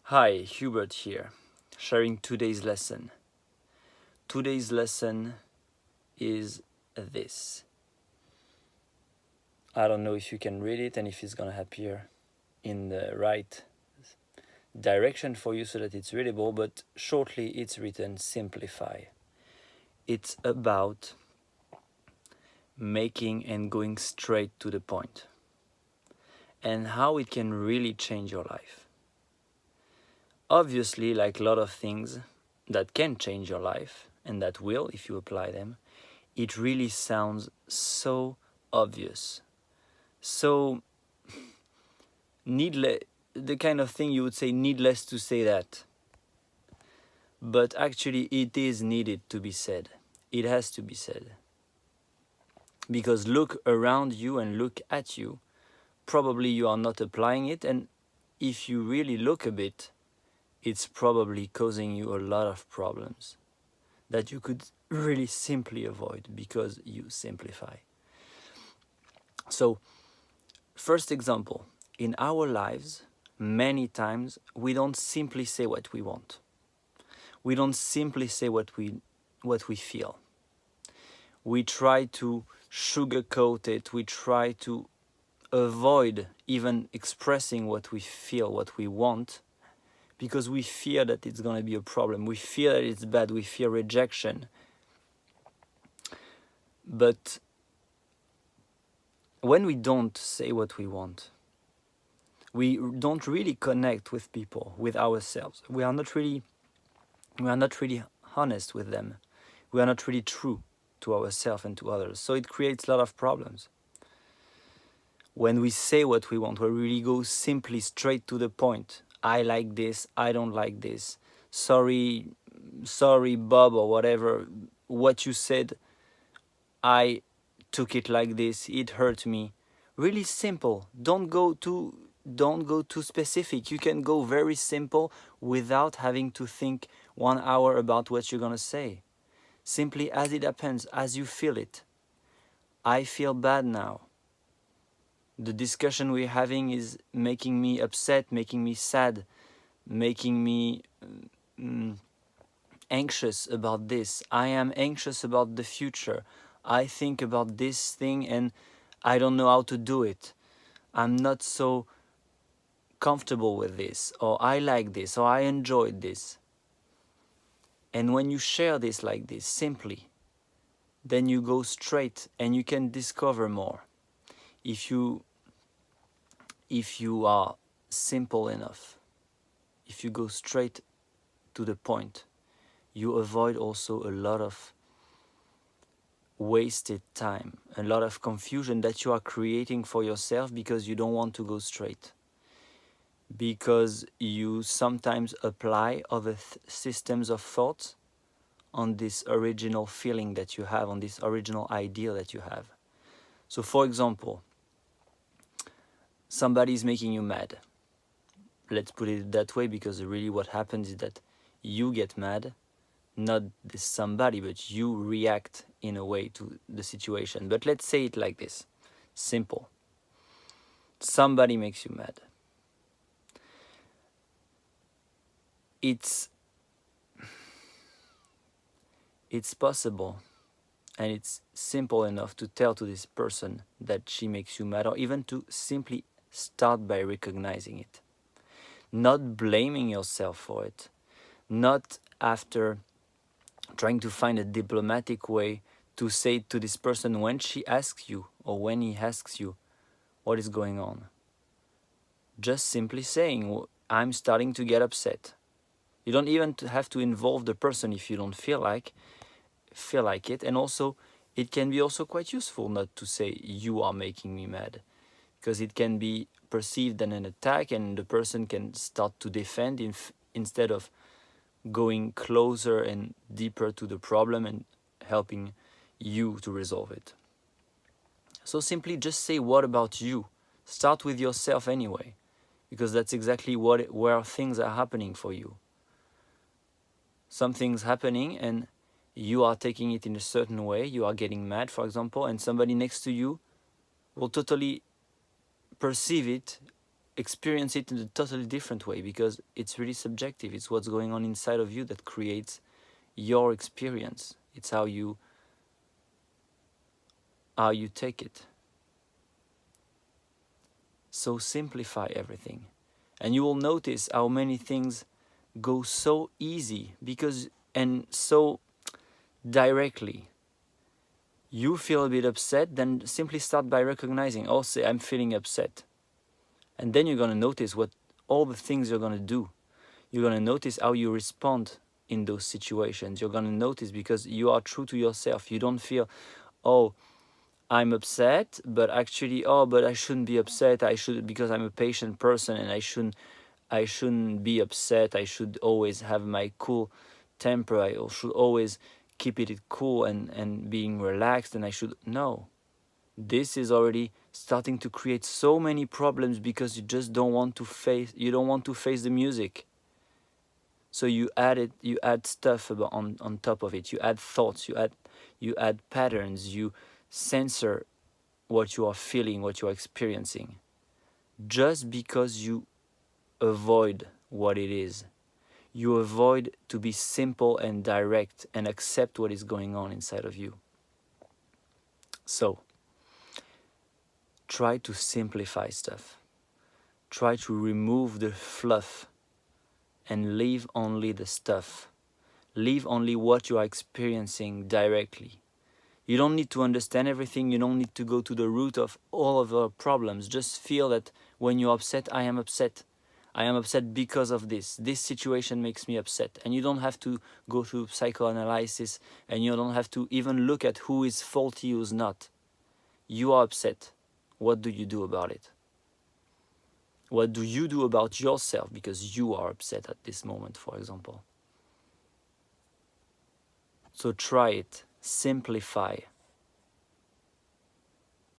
Hi, Hubert here, sharing today's lesson. Today's lesson is this. I don't know if you can read it and if it's gonna appear in the right direction for you so that it's readable, but shortly it's written simplify. It's about making and going straight to the point and how it can really change your life. Obviously, like a lot of things that can change your life, and that will if you apply them, it really sounds so obvious, so needless, the kind of thing you would say needless to say that. But actually it is needed to be said. It has to be said. Because look around you and look at you. Probably you are not applying it, and if you really look a bit, it's probably causing you a lot of problems that you could really simply avoid because you simplify. So, first example, in our lives, many times we don't simply say what we want. We don't simply say what we feel. We try to sugarcoat it. We try to avoid even expressing what we feel, what we want, because we fear that it's going to be a problem. We fear that it's bad. We fear rejection. But when we don't say what we want, we don't really connect with people, with ourselves. We are not really honest with them. We are not really true to ourselves and to others. So it creates a lot of problems. When we say what we want, when we really go simply straight to the point, I like this, I don't like this, sorry Bob, or whatever, what you said, I took it like this, it hurt me. Really simple. Don't go too specific. You can go very simple without having to think 1 hour about what you're gonna say. Simply as it happens, as you feel it. I feel bad now. The discussion we're having is making me upset, making me sad, making me anxious about this. I am anxious about the future. I think about this thing and I don't know how to do it. I'm not so comfortable with this, or I like this, or I enjoyed this. And when you share this like this, simply, then you go straight and you can discover more. If you are simple enough, if you go straight to the point, you avoid also a lot of wasted time, a lot of confusion that you are creating for yourself because you don't want to go straight. Because you sometimes apply other systems of thought on this original feeling that you have, on this original idea that you have. So for example, somebody is making you mad. Let's put it that way, because really what happens is that you get mad, not this somebody, but you react in a way to the situation. But let's say it like this, simple. Somebody makes you mad. It's possible and it's simple enough to tell to this person that she makes you mad, or even to simply start by recognizing it. Not blaming yourself for it. Not after trying to find a diplomatic way to say to this person when she asks you or when he asks you what is going on. Just simply saying, I'm starting to get upset. You don't even have to involve the person if you don't feel like it. And also, it can be also quite useful not to say you are making me mad, because it can be perceived as an attack and the person can start to defend instead of going closer and deeper to the problem and helping you to resolve it. So simply just say, what about you? Start with yourself anyway, because that's exactly where things are happening for you. Something's happening and you are taking it in a certain way, you are getting mad, for example, and somebody next to you will totally perceive it experience it in a totally different way, because it's really subjective. It's what's going on inside of you that creates your experience. It's how you take it. So simplify everything, and you will notice how many things go so easy, and so directly. You feel a bit upset, then simply start by recognizing, oh, say I'm feeling upset. And then you're going to notice what all the things you're going to do. You're going to notice how you respond in those situations. You're going to notice, because you are true to yourself. You don't feel, oh, I'm upset, but actually, oh, but I shouldn't be upset. I should, because I'm a patient person, and I shouldn't be upset. I should always have my cool temper. I should always keep it cool and being relaxed, and I should, no. This is already starting to create so many problems, because you just don't want to face the music. So you add stuff on top of it. You add thoughts, you add patterns, you censor what you are feeling, what you are experiencing, just because you avoid what it is. You avoid to be simple and direct and accept what is going on inside of you. So, try to simplify stuff. Try to remove the fluff and leave only the stuff. Leave only what you are experiencing directly. You don't need to understand everything. You don't need to go to the root of all of our problems. Just feel that when you're upset, I am upset. I am upset because of this. This situation makes me upset. And you don't have to go through psychoanalysis, and you don't have to even look at who is faulty, who's not. You are upset. What do you do about it? What do you do about yourself because you are upset at this moment, for example? So try it. Simplify.